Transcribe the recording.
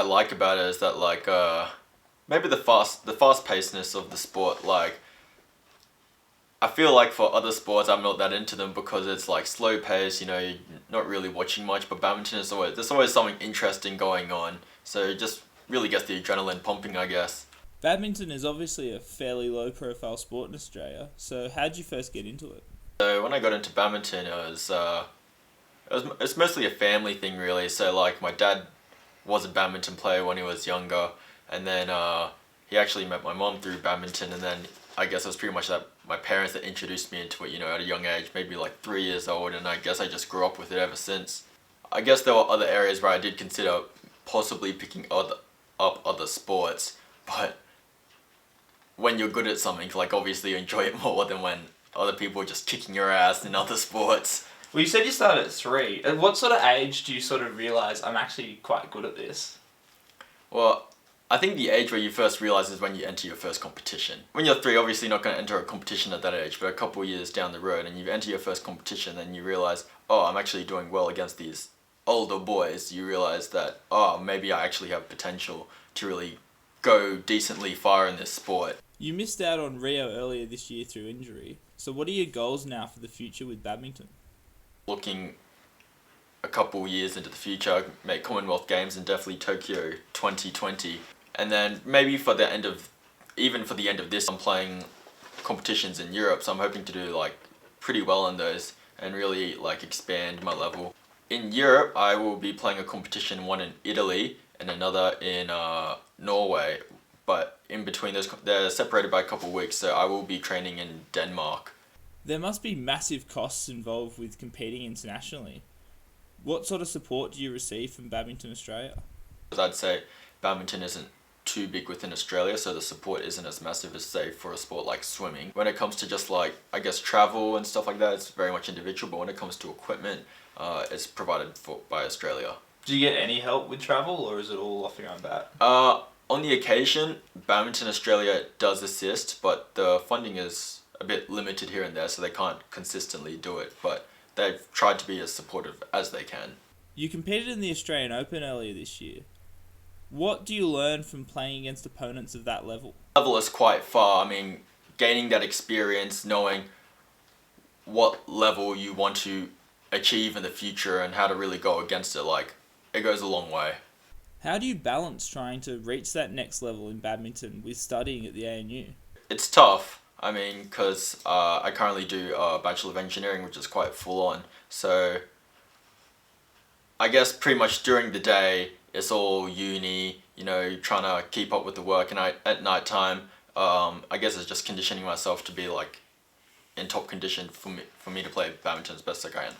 like about it is that like maybe the fast pacedness of the sport. Like I feel like for other sports I'm not that into them because it's like slow pace. You're not really watching much. But badminton is always there's always something interesting going on. So it just really gets the adrenaline pumping, I guess. Badminton is obviously a fairly low profile sport in Australia, so how'd you first get into it? So when I got into badminton, it's mostly a family thing really. So like my dad was a badminton player when he was younger, and then he actually met my mom through badminton, and then I guess it was pretty much that my parents that introduced me into it. At a young age, maybe like 3 years old, and I guess I just grew up with it ever since. I guess there were other areas where I did consider possibly picking up other sports, but when you're good at something, like obviously you enjoy it more than when other people are just kicking your ass in other sports. Well, you said you started at 3. At what sort of age do you sort of realise I'm actually quite good at this? Well, I think the age where you first realize is when you enter your first competition. When you're 3, obviously not going to enter a competition at that age, but a couple of years down the road and you enter your first competition, then you realize, oh, I'm actually doing well against these older boys. You realize that, oh, maybe I actually have potential to really go decently far in this sport. You missed out on Rio earlier this year through injury, so what are your goals now for the future with badminton? Looking a couple years into the future, make Commonwealth Games and definitely Tokyo 2020. And then maybe for the end of this, I'm playing competitions in Europe, so I'm hoping to do like pretty well in those and really like expand my level. In Europe, I will be playing a competition, one in Italy and another in Norway, but in between those, they're separated by a couple of weeks, so I will be training in Denmark. There must be massive costs involved with competing internationally. What sort of support do you receive from Badminton Australia? I'd say badminton isn't too big within Australia, so the support isn't as massive as say for a sport like swimming. When it comes to just like I guess travel and stuff like that, it's very much individual. But when it comes to equipment, it's provided by Australia. Do you get any help with travel, or is it all off your own bat? On the occasion, Badminton Australia does assist, but the funding is a bit limited here and there, so they can't consistently do it. But they've tried to be as supportive as they can. You competed in the Australian Open earlier this year. What do you learn from playing against opponents of that level? Level is quite far. I mean, gaining that experience, knowing what level you want to achieve in the future and how to really go against it, like, it goes a long way. How do you balance trying to reach that next level in badminton with studying at the ANU? It's tough. I mean, because I currently do a Bachelor of Engineering, which is quite full on. So I guess pretty much during the day, it's all uni, trying to keep up with the work. And at night time, I guess it's just conditioning myself to be like in top condition for me to play badminton as best I can.